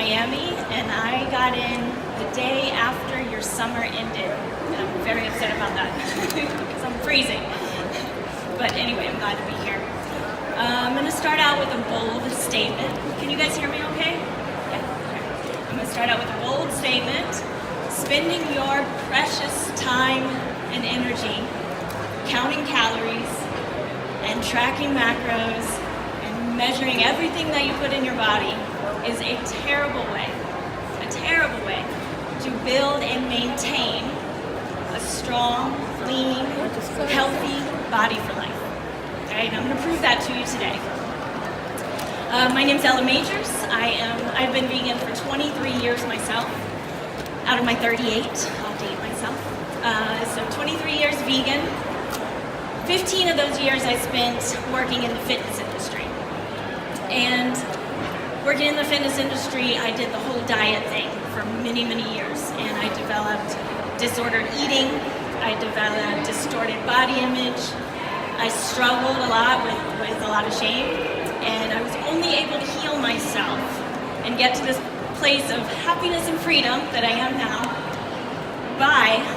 Miami, and I got in the day after your summer ended. And I'm very upset about that because I'm freezing. But anyway, I'm glad to be here. I'm going to start out with a bold statement. Can you guys hear me okay? Yeah. Okay. I'm going to start out with a bold statement. Spending your precious time and energy counting calories and tracking macros and measuring everything that you put in your body is a terrible way to build and maintain a strong, lean, healthy body for life. All right, I'm going to prove that to you today. My name's Ella Majors. I've been vegan for 23 years myself. Out of my 38, I'll date myself. So 23 years vegan. 15 of those years I spent working in the fitness industry. And working in the fitness industry, I did the whole diet thing for many, many years. And I developed disordered eating. I developed distorted body image. I struggled a lot with a lot of shame. And I was only able to heal myself and get to this place of happiness and freedom that I am now by,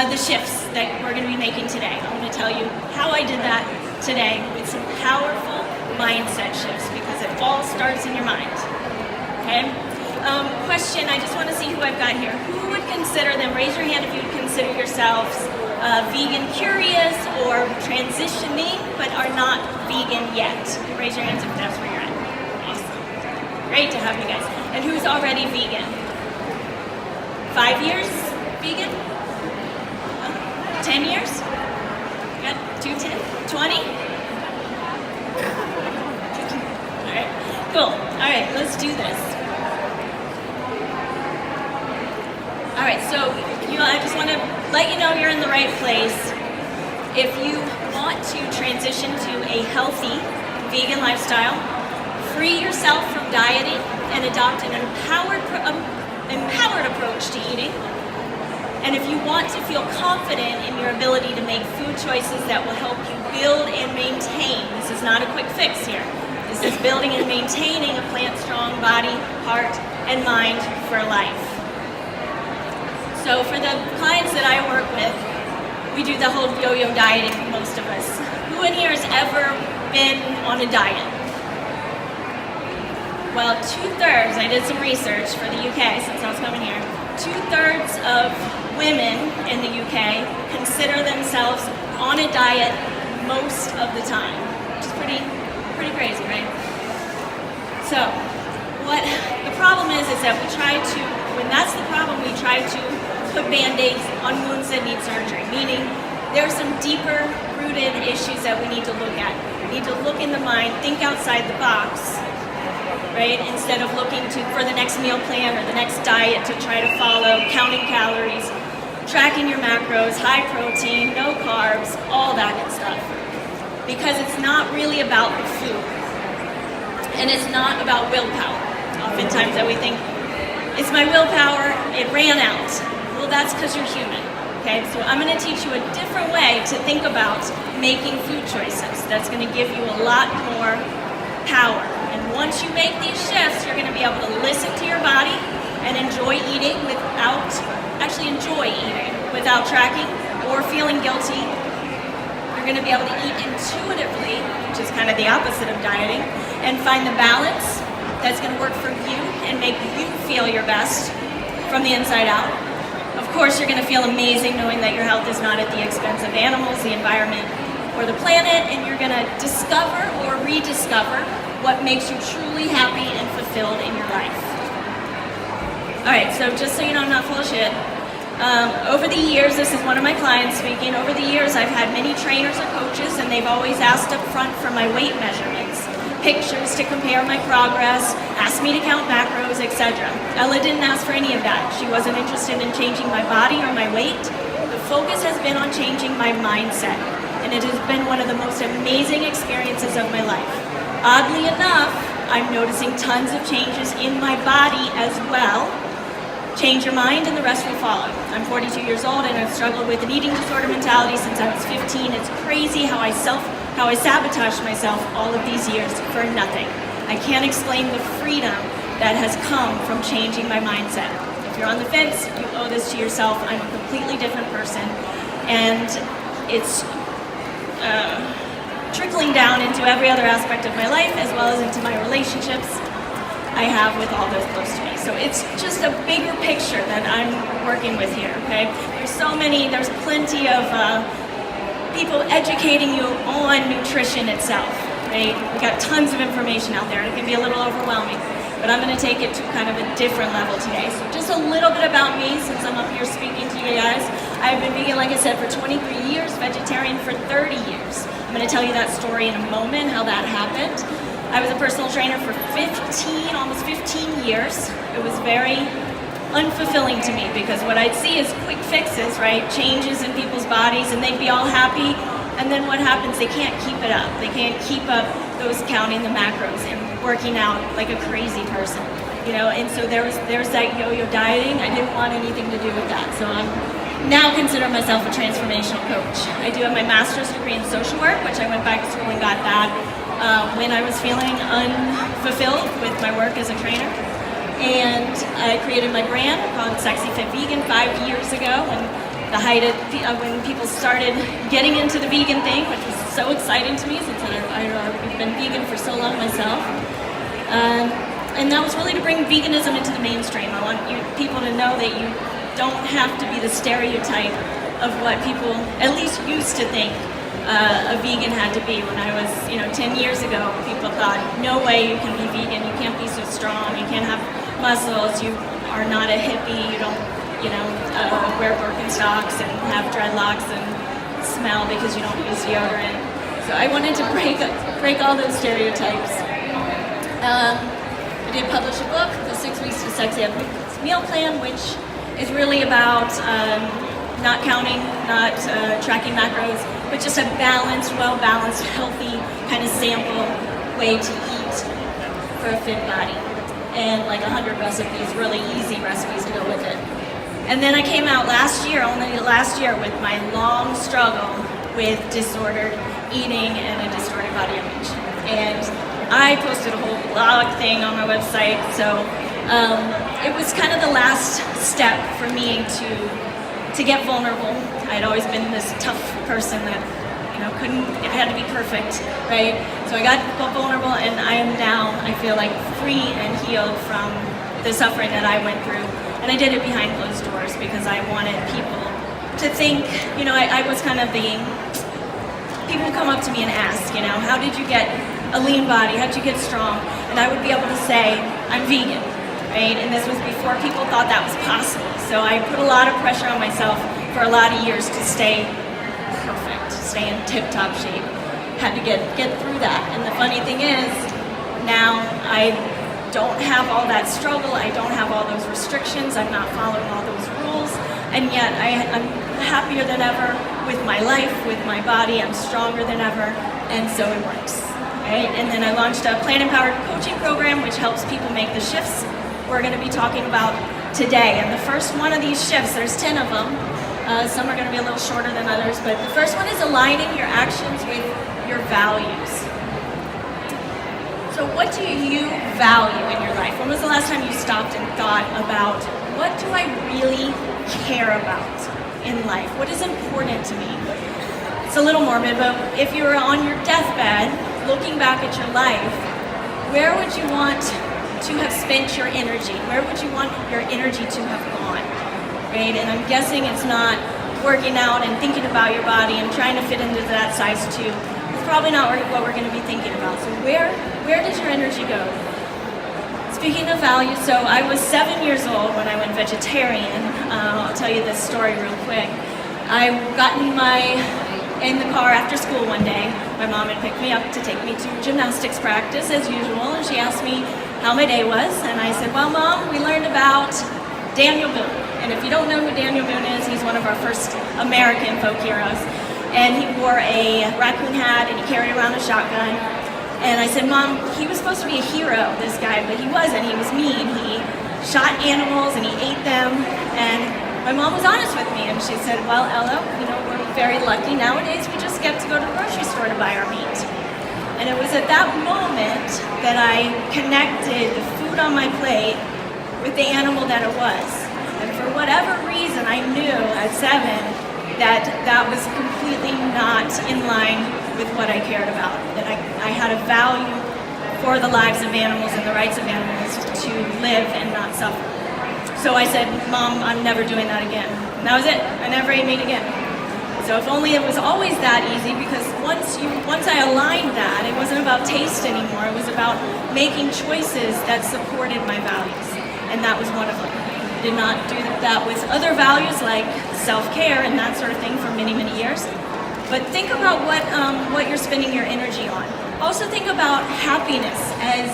the shifts that we're going to be making today. I'm going to tell you how I did that today with some powerful mindset shifts because it all starts in your mind. Okay? Question, I just want to see who I've got here. Who would consider them? Raise your hand if you would consider yourselves vegan curious or transitioning but are not vegan yet. Raise your hands if that's where you're at. Awesome. Great to have you guys. And who's already vegan? 5 years vegan? 10 years? Got 2, 10, 20? All right, cool. All right, let's do this. All right, so I just want to let you know you're in the right place. If you want to transition to a healthy vegan lifestyle, free yourself from dieting and adopt an empowered approach to eating. And if you want to feel confident in your ability to make food choices that will help you build and maintain, this is not a quick fix here. This is building and maintaining a plant-strong body, heart, and mind for life. So for the clients that I work with, we do the whole yo-yo dieting for most of us. Who in here has ever been on a diet? Well, 2/3, I did some research for the UK since I was coming here, 2/3 of women in the UK consider themselves on a diet most of the time, which is pretty crazy, right? So, what the problem is that when that's the problem, we try to put band-aids on wounds that need surgery, meaning there are some deeper rooted issues that we need to look at. We need to look in the mind, think outside the box, right? Instead of looking for the next meal plan or the next diet to try to follow, counting calories, tracking your macros, high protein, no carbs, all that good stuff. Because it's not really about the food. And it's not about willpower. Oftentimes that we think, it's my willpower, it ran out. Well, that's because you're human. Okay, so I'm going to teach you a different way to think about making food choices. That's going to give you a lot more power. And once you make these shifts, you're going to be able to listen to your body and enjoy eating without tracking or feeling guilty. You're going to be able to eat intuitively, which is kind of the opposite of dieting, and find the balance that's going to work for you and make you feel your best from the inside out. Of course, you're going to feel amazing knowing that your health is not at the expense of animals, the environment, or the planet, and you're going to discover or rediscover what makes you truly happy and fulfilled in your life. All right, so just so you know, I'm not full of shit. Over the years, this is one of my clients speaking, over the years I've had many trainers or coaches and they've always asked up front for my weight measurements, pictures to compare my progress, asked me to count macros, etc. Ella didn't ask for any of that. She wasn't interested in changing my body or my weight. The focus has been on changing my mindset, and it has been one of the most amazing experiences of my life. Oddly enough, I'm noticing tons of changes in my body as well. Change your mind and the rest will follow. I'm 42 years old and I've struggled with an eating disorder mentality since I was 15. It's crazy how I sabotaged myself all of these years for nothing. I can't explain the freedom that has come from changing my mindset. If you're on the fence, you owe this to yourself. I'm a completely different person, and it's trickling down into every other aspect of my life, as well as into my relationships I have with all those close to me. So it's just a bigger picture that I'm working with here, okay? There's plenty of people educating you on nutrition itself, right? We got tons of information out there, and it can be a little overwhelming, but I'm gonna take it to kind of a different level today. So just a little bit about me, since I'm up here speaking to you guys. I've been vegan, like I said, for 23 years, vegetarian for 30 years. I'm gonna tell you that story in a moment, how that happened. I was a personal trainer for almost 15 years. It was very unfulfilling to me, because what I'd see is quick fixes, right? Changes in people's bodies, and they'd be all happy, and then what happens? They can't keep it up. They can't keep up those counting the macros and working out like a crazy person, you know? And so there's that yo-yo dieting. I didn't want anything to do with that. So I'm now consider myself a transformational coach. I do have my master's degree in social work, which I went back to school and got that when I was feeling unfulfilled with my work as a trainer. And I created my brand called Sexy Fit Vegan 5 years ago, when the height of when people started getting into the vegan thing, which was so exciting to me, since I've been vegan for so long myself. And that was really to bring veganism into the mainstream. I want people to know that you don't have to be the stereotype of what people at least used to think a vegan had to be. When I was, 10 years ago, people thought, no way you can be vegan, you can't be so strong, you can't have muscles, you are not a hippie, you don't, wear Birkenstocks and have dreadlocks and smell because you don't use deodorant. So I wanted to break all those stereotypes. I did publish a book, The 6 Weeks to Sexy Meal Plan, which is really about not counting, not tracking macros, but just a balanced, well-balanced, healthy kind of sample way to eat for a fit body. And like 100 recipes, really easy recipes to go with it. And then I came out only last year, with my long struggle with disordered eating and a distorted body image. And I posted a whole blog thing on my website, so it was kind of the last step for me to get vulnerable. I'd always been this tough person that I had to be perfect, right? So I got vulnerable, and I am now, I feel like, free and healed from the suffering that I went through. And I did it behind closed doors because I wanted people to think, I was kind of people come up to me and ask, how did you get a lean body? How did you get strong? And I would be able to say, I'm vegan, right? And this was before people thought that was possible. So I put a lot of pressure on myself for a lot of years to stay perfect, stay in tip-top shape. Had to get through that. And the funny thing is, now I don't have all that struggle, I don't have all those restrictions, I'm not following all those rules, and yet I'm happier than ever with my life, with my body. I'm stronger than ever, and so it works, right? And then I launched a plant-empowered coaching program, which helps people make the shifts we're going to be talking about today. And the first one of these shifts, there's 10 of them, some are going to be a little shorter than others, but the first one is aligning your actions with your values. So what do you value in your life? When was the last time you stopped and thought about, what do I really care about in life? What is important to me? It's a little morbid, but if you were on your deathbed, looking back at your life, where would you want to have spent your energy? Where would you want your energy to have gone? Right? And I'm guessing it's not working out and thinking about your body and trying to fit into that size 2. It's probably not what we're going to be thinking about. So where does your energy go? Speaking of values, so I was 7 years old when I went vegetarian. I'll tell you this story real quick. I got in the car after school one day. My mom had picked me up to take me to gymnastics practice as usual, and she asked me how my day was, and I said, well, Mom, we learned about Daniel Boone. And if you don't know who Daniel Boone is, he's one of our first American folk heroes. And he wore a raccoon hat and he carried around a shotgun. And I said, Mom, he was supposed to be a hero, this guy, but he wasn't. He was mean. He shot animals and he ate them. And my mom was honest with me, and she said, well, Ella, we're very lucky nowadays. We just get to go to the grocery store to buy our meat. And it was at that moment that I connected the food on my plate with the animal that it was. And for whatever reason, I knew at 7 that that was completely not in line with what I cared about, that I had a value for the lives of animals and the rights of animals to live and not suffer. So I said, Mom, I'm never doing that again. And that was it. I never ate meat again. So if only it was always that easy, because once I aligned that, it wasn't about taste anymore. It was about making choices that supported my values. And that was one of them. I did not do that with other values like self-care and that sort of thing for many, many years. But think about what you're spending your energy on. Also think about happiness as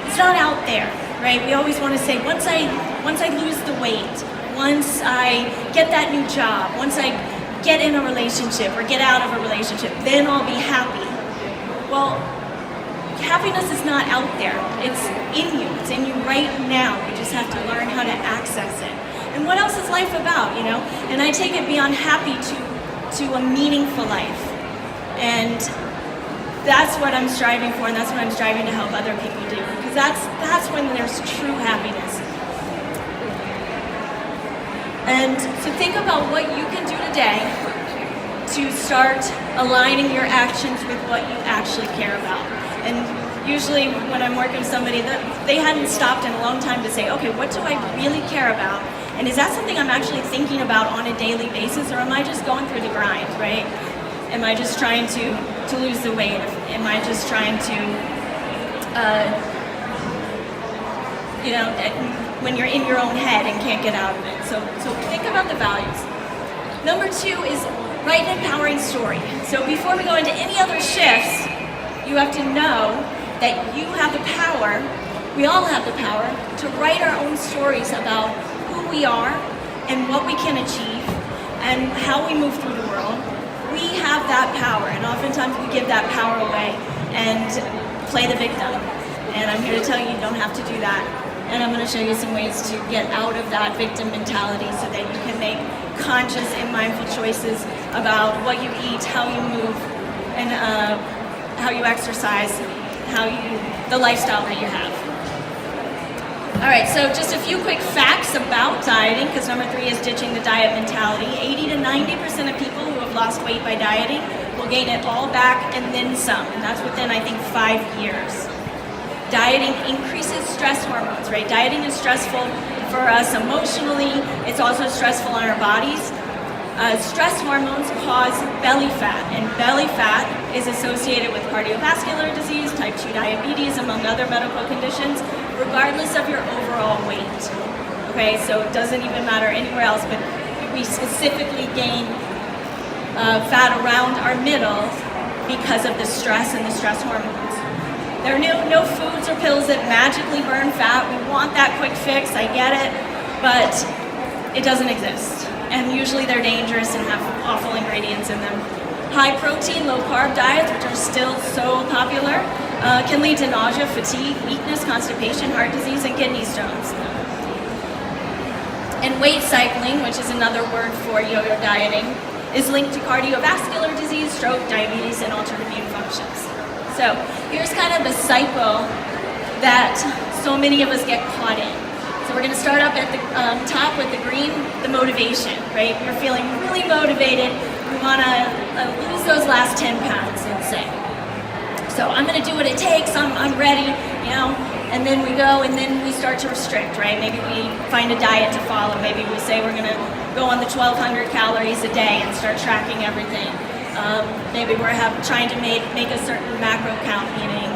it's not out there, right? We always want to say, once I lose the weight, once I get that new job, once I get in a relationship or get out of a relationship, then I'll be happy. Well, happiness is not out there. It's in you. It's in you right now. You just have to learn how to access it. And what else is life about, you know? And I take it beyond happy to a meaningful life. And that's what I'm striving for, and that's what I'm striving to help other people do. Because that's when there's true happiness. And so think about what you can do today to start aligning your actions with what you actually care about. And usually when I'm working with somebody, they hadn't stopped in a long time to say, okay, what do I really care about? And is that something I'm actually thinking about on a daily basis, or am I just going through the grind, right? Am I just trying to lose the weight? Am I just trying to, when you're in your own head and can't get out of it. So think about the values. Number 2 is write an empowering story. So before we go into any other shifts, you have to know that you have the power, we all have the power, to write our own stories about who we are and what we can achieve and how we move through the world. We have that power, and oftentimes we give that power away and play the victim. And I'm here to tell you, you don't have to do that. And I'm going to show you some ways to get out of that victim mentality so that you can make conscious and mindful choices about what you eat, how you move, and how you exercise, the lifestyle that you have. All right, so just a few quick facts about dieting, because number 3 is ditching the diet mentality. 80 to 90% of people who have lost weight by dieting will gain it all back and then some, and that's within, I think, 5 years. Dieting increases stress hormones, right? Dieting is stressful for us emotionally. It's also stressful on our bodies. Stress hormones cause belly fat, and belly fat is associated with cardiovascular disease, type 2 diabetes, among other medical conditions, regardless of your overall weight. Okay, so it doesn't even matter anywhere else, but we specifically gain fat around our middle because of the stress and the stress hormones. There are no foods or pills that magically burn fat. We want that quick fix, I get it, but it doesn't exist. And usually they're dangerous and have awful ingredients in them. High protein, low carb diets, which are still so popular, can lead to nausea, fatigue, weakness, constipation, heart disease, and kidney stones. And weight cycling, which is another word for yo-yo dieting, is linked to cardiovascular disease, stroke, diabetes, and altered immune functions. So here's kind of the cycle that so many of us get caught in. So we're going to start up at the top with the green, the motivation, right? You're feeling really motivated. You want to lose those last 10 pounds, let's say. So I'm going to do what it takes. I'm ready, and then we go and then we start to restrict, right? Maybe we find a diet to follow. Maybe we say we're going to go on the 1,200 calories a day and start tracking everything. Maybe we're trying to make a certain macro count, meaning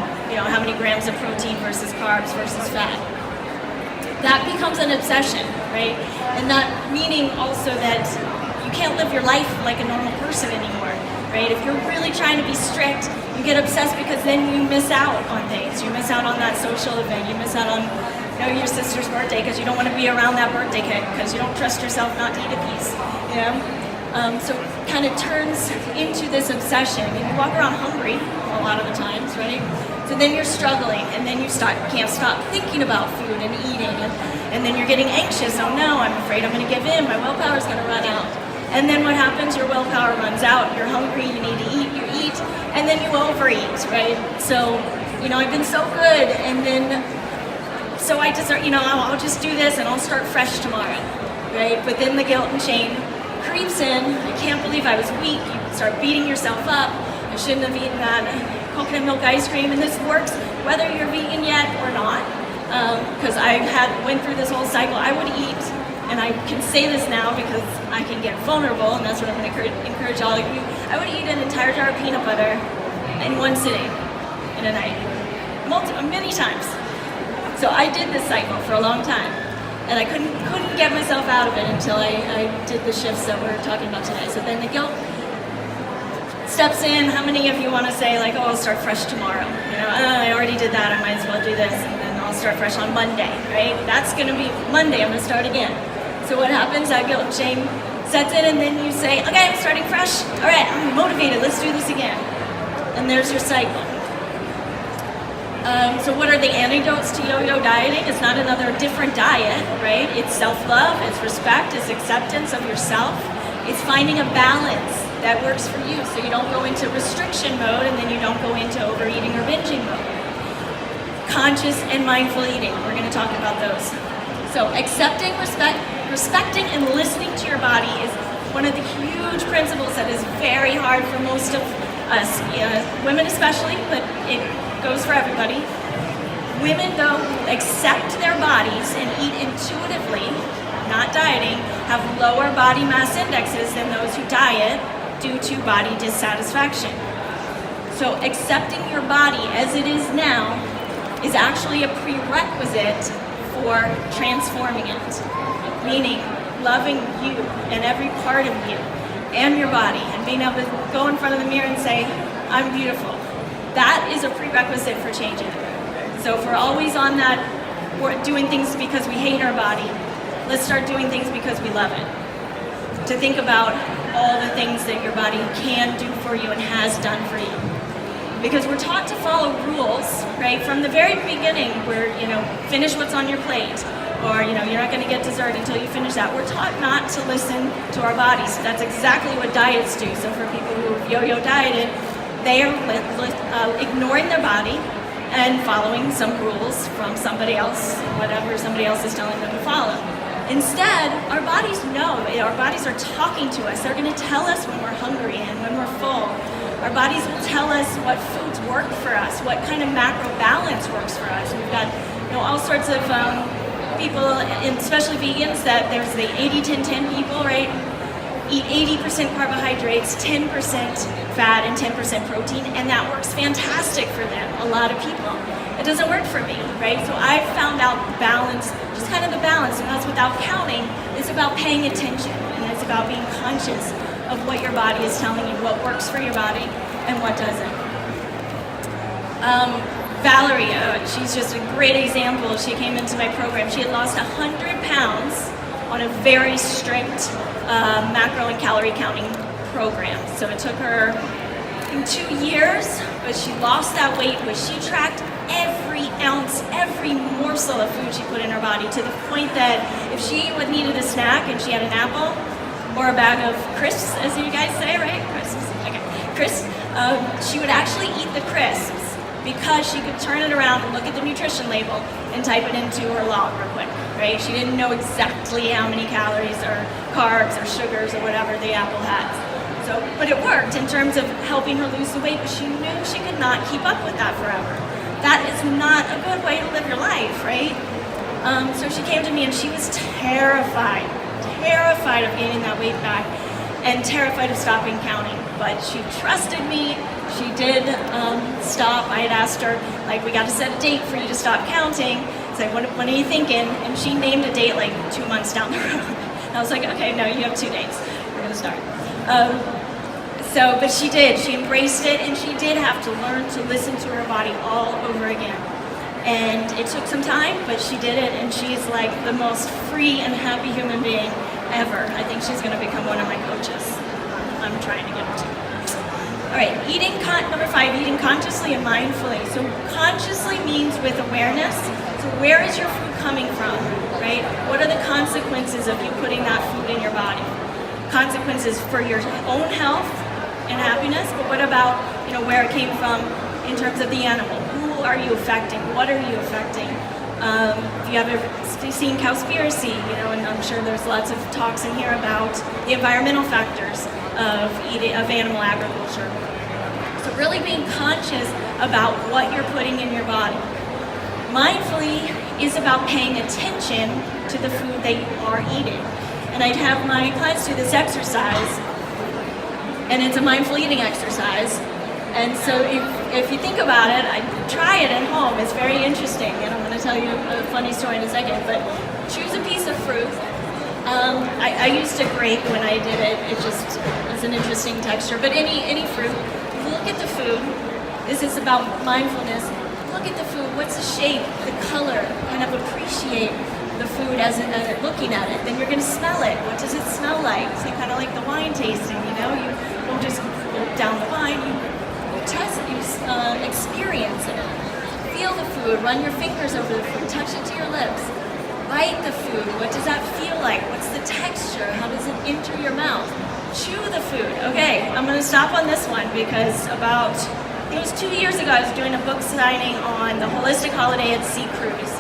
how many grams of protein versus carbs versus fat. That becomes an obsession, right? And that meaning also that you can't live your life like a normal person anymore, right? If you're really trying to be strict, you get obsessed because then you miss out on things. You miss out on that social event. You miss out on your sister's birthday because you don't want to be around that birthday cake because you don't trust yourself not to eat a piece, So it kind of turns into this obsession. I mean, you walk around hungry a lot of the times, right? So then you're struggling, and then you can't stop thinking about food and eating, and then you're getting anxious. Oh no, I'm afraid I'm going to give in. My willpower is going to run out. And then what happens? Your willpower runs out, you're hungry, you need to eat, you eat, and then you overeat, right? So, I've been so good, and then, so I just, I'll just do this and I'll start fresh tomorrow, right? But then the guilt and shame creeps in. I can't believe I was weak. You start beating yourself up. I shouldn't have eaten that coconut milk ice cream, and this works whether you're vegan yet or not, because I went through this whole cycle. I would eat, and I can say this now because I can get vulnerable, and that's what I'm going to encourage all of you. I would eat an entire jar of peanut butter in one sitting in a night, many times. So I did this cycle for a long time, and I couldn't get myself out of it until I did the shifts that we're talking about today. So then the guilt steps in. How many of you want to say, like, oh, I'll start fresh tomorrow? I already did that, I might as well do this, and then I'll start fresh on Monday, right? That's going to be Monday, I'm going to start again. So what happens? That guilt and shame sets in, and then you say, okay, I'm starting fresh. All right, I'm motivated, let's do this again. And there's your cycle. So what are the antidotes to yo-yo dieting? It's not another different diet, right? It's self-love, it's respect, it's acceptance of yourself. It's finding a balance that works for you, so you don't go into restriction mode and then you don't go into overeating or binging mode. Conscious and mindful eating, we're going to talk about those. So accepting, respecting, and listening to your body is one of the huge principles that is very hard for most of us, women especially, but it goes for everybody. Women, though, accept their bodies and eat intuitively, not dieting, have lower body mass indexes than those who diet due to body dissatisfaction. So accepting your body as it is now is actually a prerequisite for transforming it, meaning loving you and every part of you and your body, and being able to go in front of the mirror and say, I'm beautiful. That is a prerequisite for changing it. So if we're always on that, we're doing things because we hate our body, let's start doing things because we love it. To think about all the things that your body can do for you and has done for you. Because we're taught to follow rules, right? From the very beginning, where, finish what's on your plate, or, you're not going to get dessert until you finish that. We're taught not to listen to our bodies. That's exactly what diets do. So for people who yo-yo dieted, they are ignoring their body and following some rules from somebody else, whatever somebody else is telling them to follow. Instead, our bodies know, our bodies are talking to us. They're going to tell us when we're hungry and when we're full. Our bodies will tell us what foods work for us, what kind of macro balance works for us. We've got all sorts of people, especially vegans, that there's the 80-10-10 people, right? Eat 80% carbohydrates, 10% fat, and 10% protein, and that works fantastic for them, a lot of people. It doesn't work for me, right? So I found out balance, just kind of the balance, and that's without counting. It's about paying attention, and it's about being conscious of what your body is telling you, what works for your body and what doesn't. Valerie, she's just a great example. She came into my program. She had lost 100 pounds on a very strict macro and calorie counting program. So it took her 2 years, but she lost that weight, but she tracked every ounce, every morsel of food she put in her body, to the point that if she needed a snack and she had an apple or a bag of crisps, as you guys say, right? Crisps, okay. Crisps, she would actually eat the crisps because she could turn it around and look at the nutrition label and type it into her log real quick, right? She didn't know exactly how many calories or carbs or sugars or whatever the apple had. So, but it worked in terms of helping her lose the weight, but she knew she could not keep up with that forever. That is not a good way to live your life, right? So she came to me and she was terrified of gaining that weight back and terrified of stopping counting. But she trusted me. She did stop. I had asked her, like, we got to set a date for you to stop counting. It's like, what are you thinking? And she named a date like 2 months down the road. And I was like, okay, no, you have 2 dates. We're going to start. But she did. She embraced it, and she did have to learn to listen to her body all over again. And it took some time, but she did it, and she's like the most free and happy human being ever. I think she's going to become one of my coaches. I'm trying to get her to. All right, number 5, eating consciously and mindfully. So consciously means with awareness. So where is your food coming from, right? What are the consequences of you putting that food in your body? consequences for your own health and happiness, but what about, where it came from in terms of the animal? Who are you affecting? What are you affecting? If you ever seen Cowspiracy, and I'm sure there's lots of talks in here about the environmental factors of animal agriculture. So really being conscious about what you're putting in your body. Mindfully is about paying attention to the food that you are eating. And I'd have my clients do this exercise, and it's a mindful eating exercise. And so if you think about it, try it at home. It's very interesting, and I'm going to tell you a funny story in a second. But choose a piece of fruit. I used a grape when I did it. It just was an interesting texture. But any fruit, look at the food. This is about mindfulness. Look at the food. What's the shape, the color? Kind of appreciate the food as looking at it. Then you're going to smell it. What does it smell like? So kind of like the wine tasting. You won't just go down the wine. You test, you experience it. Feel the food, run your fingers over the food, touch it to your lips. Bite the food, what does that feel like? What's the texture? How does it enter your mouth? Chew the food. Okay, I'm going to stop on this one because it was 2 years ago, I was doing a book signing on the Holistic Holiday at Sea Cruise,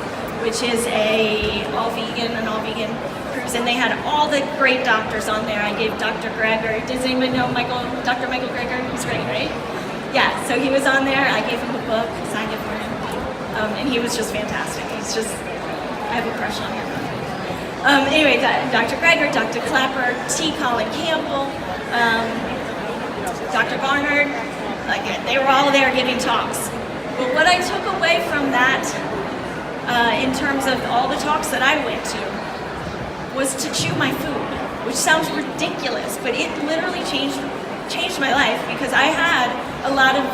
which is an all-vegan cruise, and they had all the great doctors on there. I gave Dr. Greger, does anyone know Dr. Michael Greger? He's great, right? Yeah, so he was on there. I gave him a book, signed it for him, and he was just fantastic. I have a crush on him. Anyway, Dr. Greger, Dr. Clapper, T. Colin Campbell, Dr. Barnard, they were all there giving talks. But what I took away from that, in terms of all the talks that I went to, was to chew my food, which sounds ridiculous, but it literally changed my life because I had a lot of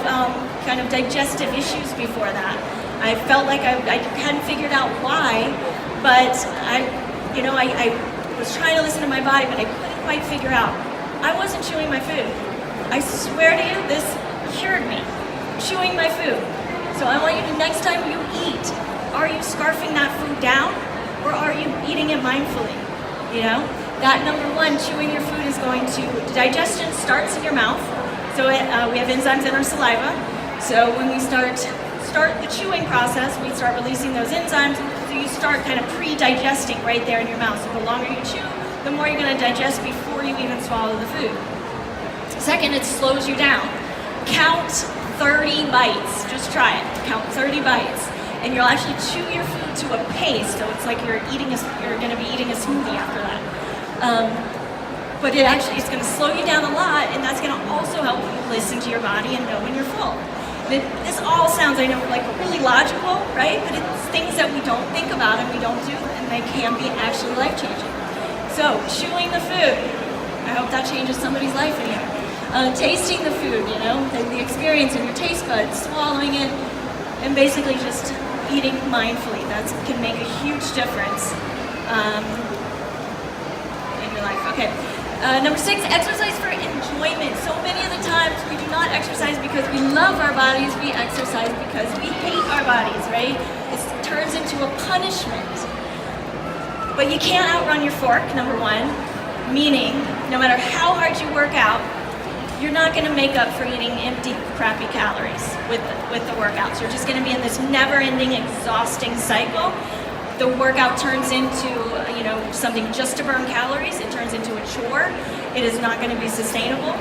kind of digestive issues before that. I felt like I hadn't figured out why, but I was trying to listen to my body, but I couldn't quite figure out. I wasn't chewing my food. I swear to you, this cured me, chewing my food. So I want you to, next time you eat, are you scarfing that food down, or are you eating it mindfully? That number one, chewing your food is going to, digestion starts in your mouth. So we have enzymes in our saliva. So when we start the chewing process, we start releasing those enzymes. So you start kind of pre-digesting right there in your mouth. So the longer you chew, the more you're going to digest before you even swallow the food. Second, it slows you down. Count 30 bites. Just try it. Count 30 bites. And you'll actually chew your food to a paste. So it's like you're going to be eating a smoothie after that. But it's going to slow you down a lot, and that's going to also help you listen to your body and know when you're full. This all sounds, I know, like really logical, right? But it's things that we don't think about and we don't do, and they can be actually life-changing. So, chewing the food. I hope that changes somebody's life in here. Tasting the food, the experience in your taste buds, swallowing it, and basically just eating mindfully. That can make a huge difference. Okay. Number 6, exercise for enjoyment. So many of the times we do not exercise because we love our bodies, we exercise because we hate our bodies, right? It turns into a punishment. But you can't outrun your fork, number 1, meaning no matter how hard you work out, you're not going to make up for eating empty, crappy calories with the workouts. You're just going to be in this never-ending, exhausting cycle. The workout turns into, something just to burn calories. It turns into a chore. It is not going to be sustainable.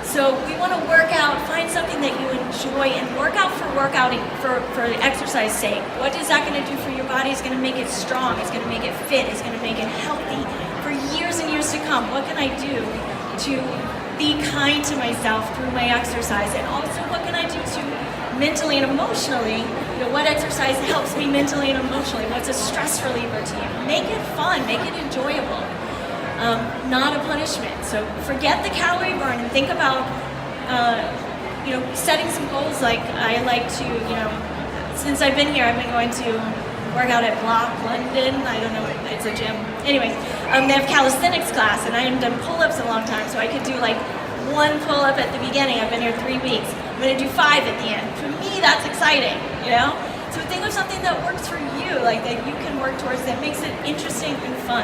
So we want to work out, find something that you enjoy, and work out for exercise sake. What is that going to do for your body? It's going to make it strong. It's going to make it fit. It's going to make it healthy for years and years to come. What can I do to be kind to myself through my exercise? And also, what can I do to mentally and emotionally, what exercise helps me mentally and emotionally? What's a stress reliever to you? Make it fun, make it enjoyable, not a punishment. So forget the calorie burn and think about, setting some goals. Like I like to, since I've been here, I've been going to work out at Block London. I don't know, it's a gym. Anyway, they have calisthenics class, and I haven't done pull-ups in a long time, so I could do like 1 pull-up at the beginning. I've been here 3 weeks. I'm going to do 5 at the end. For me, that's exciting, So think of something that works for you, like that you can work towards, that makes it interesting and fun.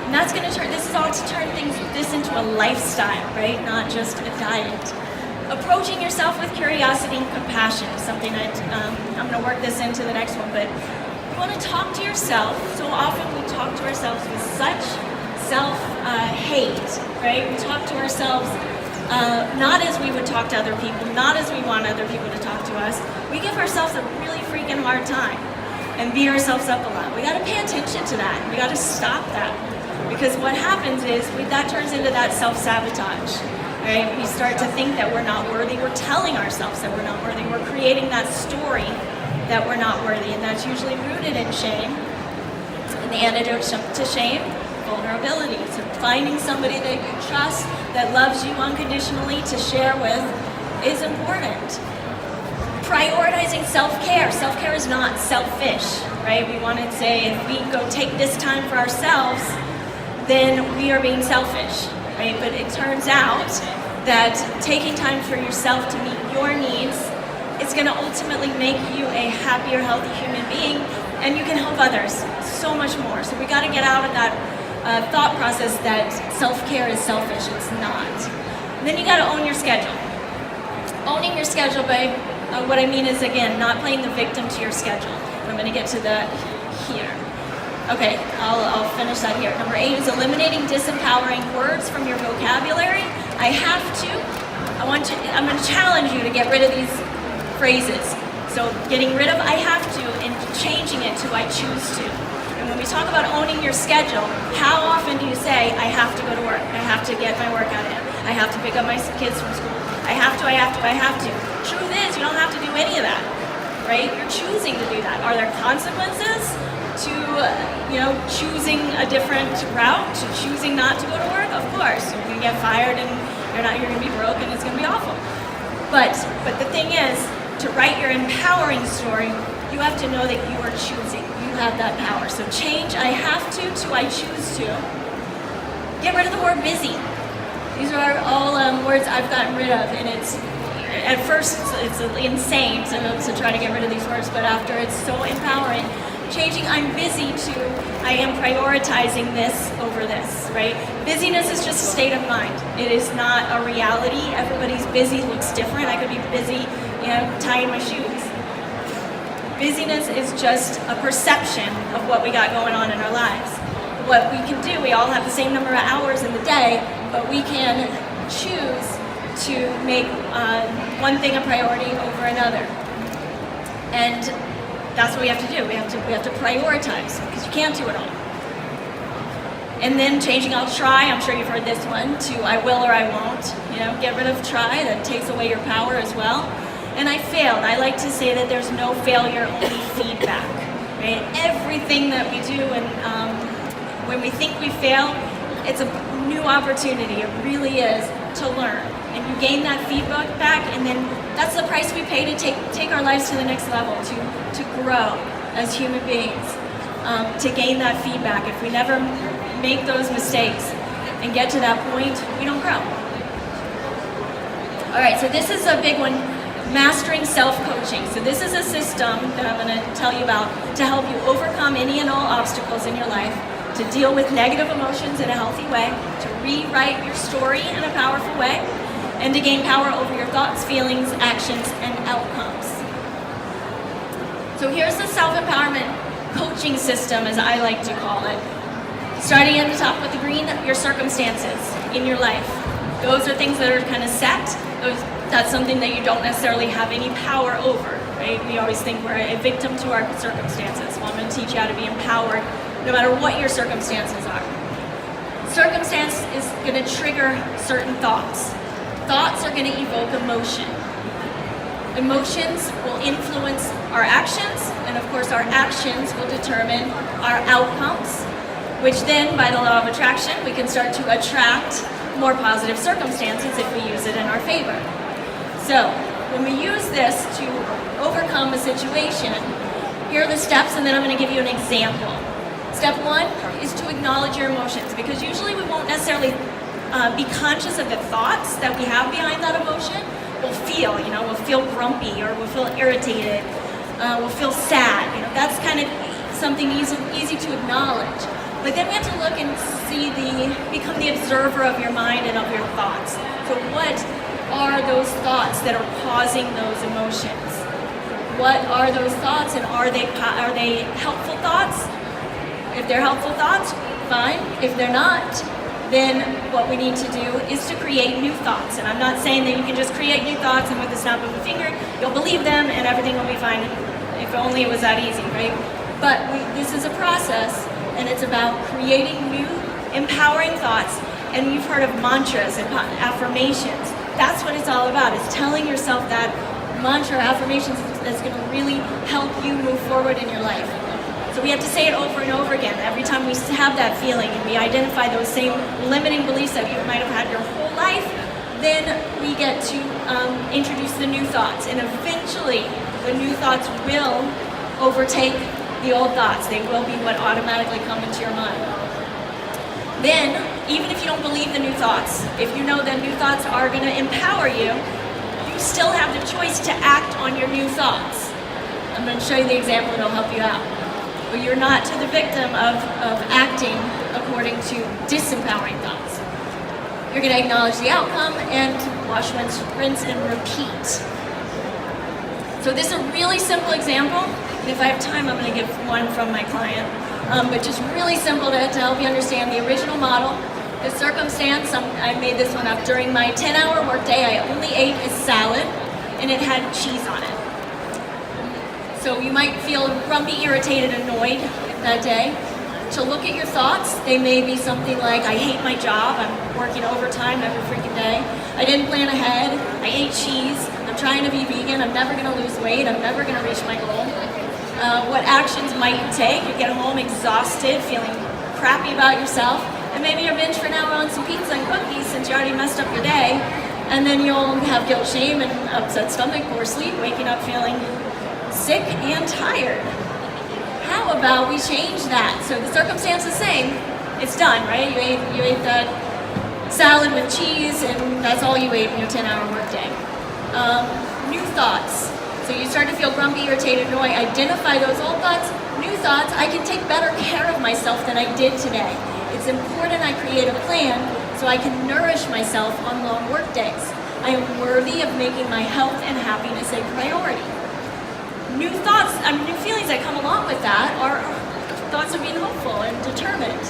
And that's going to turn, this is all to turn this into a lifestyle, right? Not just a diet. Approaching yourself with curiosity and compassion is something that I'm going to work this into the next one, but you want to talk to yourself. So often we talk to ourselves with such self-hate, right? We talk to ourselves not as we would talk to other people, not as we want other people to talk to us. We give ourselves a really freaking hard time and beat ourselves up a lot. We got to pay attention to that. We got to stop that. Because what happens is that turns into that self-sabotage, right? We start to think that we're not worthy. We're telling ourselves that we're not worthy. We're creating that story that we're not worthy, and that's usually rooted in shame. And the antidote to shame, vulnerability. So finding somebody that you trust, that loves you unconditionally to share with is important. Prioritizing self-care. Self-care is not selfish, right? We want to say if we go take this time for ourselves, then we are being selfish, right? But it turns out that taking time for yourself to meet your needs is going to ultimately make you a happier, healthy human being, and you can help others so much more. So we got to get out of that thought process that self-care is selfish. It's not. And then you got to own your schedule. Owning your schedule, babe. What I mean is, again, not playing the victim to your schedule. I'm going to get to that here. Okay, I'll finish that here. Number 8 is eliminating disempowering words from your vocabulary. I have to. I'm going to challenge you to get rid of these phrases. So getting rid of I have to and changing it to I choose to. And when we talk about owning your schedule, how often do you say, I have to go to work, I have to get my workout in, I have to pick up my kids from school, I have to. Truth is, you don't have to do any of that, right? You're choosing to do that. Are there consequences to choosing a different route, to choosing not to go to work? Of course, you're going to get fired and you're going to be broke and it's going to be awful. But the thing is, to write your empowering story, you have to know that you are choosing. You have that power. So change I have to I choose to. Get rid of the word busy. These are all words I've gotten rid of, and at first it's insane to try to get rid of these words, but after it's so empowering. Changing I'm busy to I am prioritizing this over this, right? Busyness is just a state of mind. It is not a reality. Everybody's busy looks different. I could be busy, tying my shoes. Busyness is just a perception of what we got going on in our lives. What we can do, we all have the same number of hours in the day, but we can choose to make one thing a priority over another. And that's what we have to do. We have to prioritize, because you can't do it all. And then changing I'll try, I'm sure you've heard this one, to I will or I won't. Get rid of try, that takes away your power as well. And I failed. I like to say that there's no failure, only feedback. Right? Everything that we do, and when we think we fail, it's a new opportunity. It really is, to learn. And you gain that feedback back, and then that's the price we pay to take our lives to the next level, to grow as human beings, to gain that feedback. If we never make those mistakes and get to that point, we don't grow. All right, so this is a big one, mastering self-coaching. So this is a system that I'm going to tell you about to help you overcome any and all obstacles in your life, to deal with negative emotions in a healthy way, to rewrite your story in a powerful way, and to gain power over your thoughts, feelings, actions, and outcomes. So here's the self-empowerment coaching system, as I like to call it. Starting at the top with the green, your circumstances in your life. Those are things that are kind of set. That's something that you don't necessarily have any power over, right? We always think we're a victim to our circumstances. Well, I'm going to teach you how to be empowered no matter what your circumstances are. Circumstance is going to trigger certain thoughts. Thoughts are going to evoke emotion. Emotions will influence our actions, and of course our actions will determine our outcomes, which then, by the law of attraction, we can start to attract more positive circumstances if we use it in our favor. So, when we use this to overcome a situation, here are the steps, and then I'm going to give you an example. Step 1 is to acknowledge your emotions, because usually we won't necessarily be conscious of the thoughts that we have behind that emotion. We'll feel grumpy, or we'll feel irritated, we'll feel sad. That's kind of something easy to acknowledge. But then we have to look and become the observer of your mind and of your thoughts. So what are those thoughts that are causing those emotions? What are those thoughts, and are they helpful thoughts? If they're helpful thoughts, fine. If they're not, then what we need to do is to create new thoughts. And I'm not saying that you can just create new thoughts and with the snap of a finger, you'll believe them and everything will be fine. If only it was that easy, right? But this is a process, and it's about creating new, empowering thoughts. And you've heard of mantras and affirmations. That's what it's all about, is telling yourself that mantra, affirmations, that's going to really help you move forward in your life. So we have to say it over and over again. Every time we have that feeling and we identify those same limiting beliefs that you might have had your whole life, then we get to introduce the new thoughts. And eventually, the new thoughts will overtake the old thoughts. They will be what automatically come into your mind. Then, even if you don't believe the new thoughts, if you know that new thoughts are going to empower you, you still have the choice to act on your new thoughts. I'm going to show you the example and it'll help you out. But you're not to the victim of acting according to disempowering thoughts. You're going to acknowledge the outcome and wash, rinse, and repeat. So this is a really simple example. And if I have time, I'm going to give one from my client. But just really simple to help you understand the original model. The circumstance, I made this one up during my 10-hour workday. I only ate a salad, and it had cheese on it. So you might feel grumpy, irritated, annoyed that day. To look at your thoughts, they may be something like, I hate my job, I'm working overtime every freaking day, I didn't plan ahead, I ate cheese, I'm trying to be vegan, I'm never going to lose weight, I'm never going to reach my goal. What actions might you take? You get home exhausted, feeling crappy about yourself, and maybe you'll binge for an hour on some pizza and cookies since you already messed up your day, and then you'll have guilt, shame, and upset stomach, poor sleep, waking up feeling sick and tired. How about we change that? So the circumstance is the same. It's done, right? You ate that salad with cheese, and that's all you ate in your 10-hour workday. New thoughts. So you start to feel grumpy, irritated, annoyed. Identify those old thoughts. New thoughts. I can take better care of myself than I did today. It's important I create a plan so I can nourish myself on long work days. I am worthy of making my health and happiness a priority. New thoughts, new feelings that come along with that are thoughts of being hopeful and determined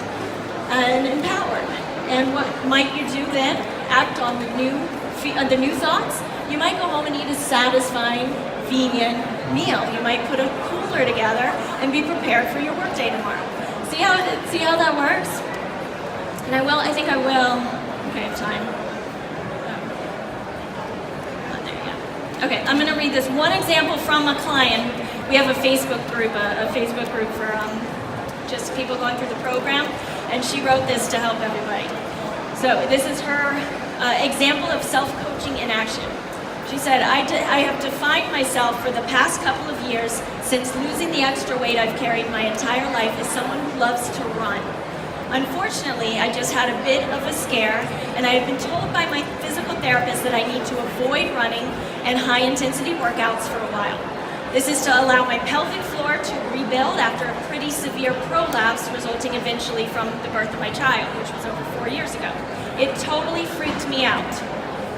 and empowered. And what might you do then? Act on the new thoughts. You might go home and eat a satisfying vegan meal. You might put a cooler together and be prepared for your workday tomorrow. See how that works? And I think I will. Okay, I have time. Okay, I'm going to read this one example from a client. We have a Facebook group for just people going through the program, and she wrote this to help everybody. So this is her example of self-coaching in action. She said, I have defined myself for the past couple of years since losing the extra weight I've carried my entire life as someone who loves to run. Unfortunately, I just had a bit of a scare, and I have been told by my physical therapist that I need to avoid running and high-intensity workouts for a while. This is to allow my pelvic floor to rebuild after a pretty severe prolapse resulting eventually from the birth of my child, which was over 4 years ago. It totally freaked me out.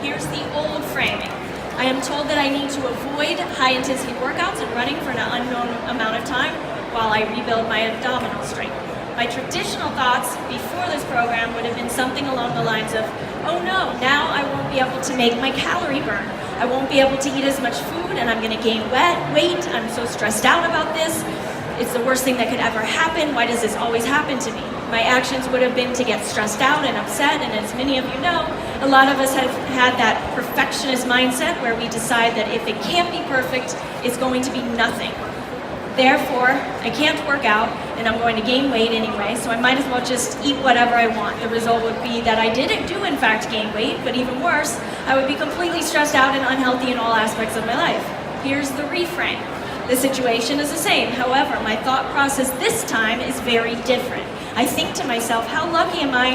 Here's the old framing. I am told that I need to avoid high-intensity workouts and running for an unknown amount of time while I rebuild my abdominal strength. My traditional thoughts before this program would have been something along the lines of, oh no, now I won't be able to make my calorie burn. I won't be able to eat as much food and I'm going to gain weight. I'm so stressed out about this. It's the worst thing that could ever happen. Why does this always happen to me? My actions would have been to get stressed out and upset, and as many of you know, a lot of us have had that perfectionist mindset where we decide that if it can't be perfect, it's going to be nothing. Therefore, I can't work out, and I'm going to gain weight anyway, so I might as well just eat whatever I want. The result would be that I didn't do, in fact, gain weight, but even worse, I would be completely stressed out and unhealthy in all aspects of my life. Here's the reframe. The situation is the same. However, my thought process this time is very different. I think to myself, how lucky am I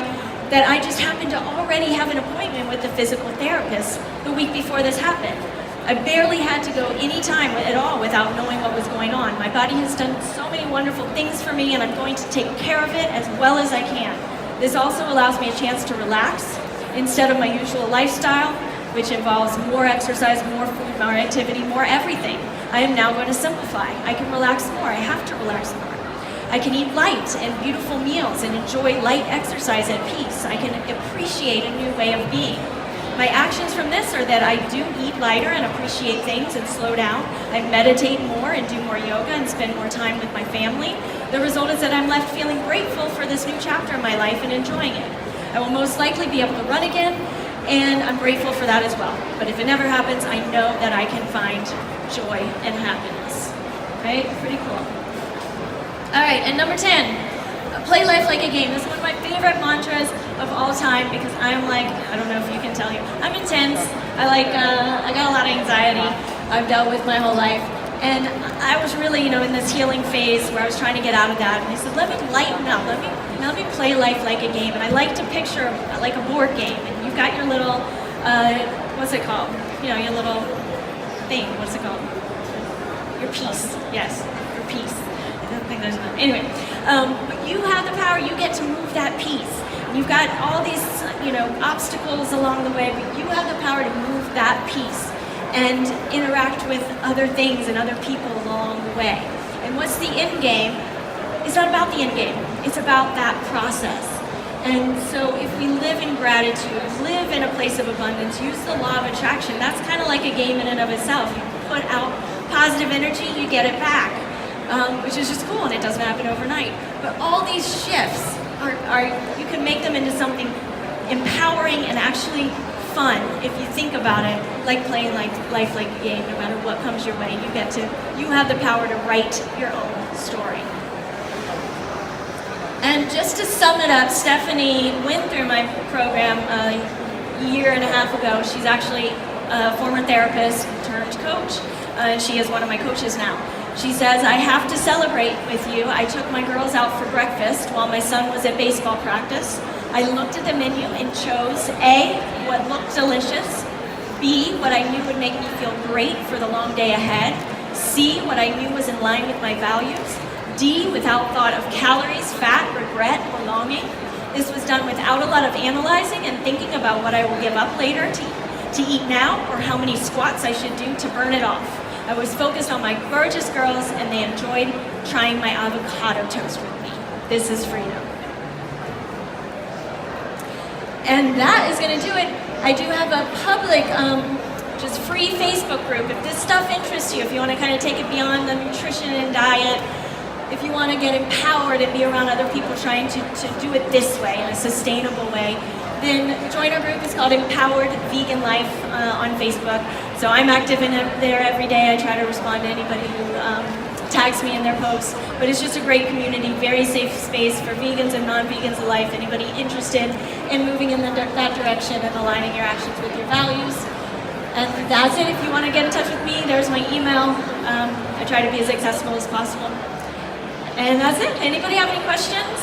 that I just happened to already have an appointment with the physical therapist the week before this happened? I barely had to go any time at all without knowing what was going on. My body has done so many wonderful things for me, and I'm going to take care of it as well as I can. This also allows me a chance to relax instead of my usual lifestyle, which involves more exercise, more food, more activity, more everything. I am now going to simplify. I can relax more. I have to relax more. I can eat light and beautiful meals and enjoy light exercise at peace. I can appreciate a new way of being. My actions from this are that I do eat lighter and appreciate things and slow down. I meditate more and do more yoga and spend more time with my family. The result is that I'm left feeling grateful for this new chapter in my life and enjoying it. I will most likely be able to run again, and I'm grateful for that as well. But if it never happens, I know that I can find joy and happiness. Right? Pretty cool. All right, and number 10. Play life like a game. This is one of my favorite mantras of all time because I'm like, I don't know if you can tell you, I'm intense. I got a lot of anxiety I've dealt with my whole life. And I was really, in this healing phase where I was trying to get out of that. And I said, let me lighten up. Let me play life like a game. And I like to picture like a board game. And you've got your little, what's it called? Your little thing. What's it called? Your piece. Yes, your piece. I don't think there's enough. Anyway, but you have the power. You get to move that piece. You've got all these, obstacles along the way, but you have the power to move that piece and interact with other things and other people along the way. And what's the end game? It's not about the end game. It's about that process. And so if we live in gratitude, live in a place of abundance, use the law of attraction, that's kind of like a game in and of itself. You put out positive energy, you get it back. Which is just cool, and it doesn't happen overnight. But all these shifts are you can make them into something empowering and actually fun if you think about it, like playing life like a game. No matter what comes your way, you have the power to write your own story. And just to sum it up, Stephanie went through my program a year and a half ago. She's actually a former therapist turned coach, and she is one of my coaches now. She says, I have to celebrate with you. I took my girls out for breakfast while my son was at baseball practice. I looked at the menu and chose A, what looked delicious, B, what I knew would make me feel great for the long day ahead, C, what I knew was in line with my values, D, without thought of calories, fat, regret, or longing. This was done without a lot of analyzing and thinking about what I will give up later to eat now or how many squats I should do to burn it off. I was focused on my gorgeous girls, and they enjoyed trying my avocado toast with me. This is freedom. And that is going to do it. I do have a public, just free Facebook group. If this stuff interests you, if you want to kind of take it beyond the nutrition and diet, if you want to get empowered and be around other people trying to do it this way, in a sustainable way, then join our group. It's called Empowered Vegan Life on Facebook. So I'm active in it there every day. I try to respond to anybody who tags me in their posts. But it's just a great community, very safe space for vegans and non-vegans alike. Anybody interested in moving in that direction and aligning your actions with your values. And that's it. If you want to get in touch with me, there's my email. I try to be as accessible as possible. And that's it. Anybody have any questions?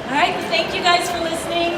All right, thank you guys for listening.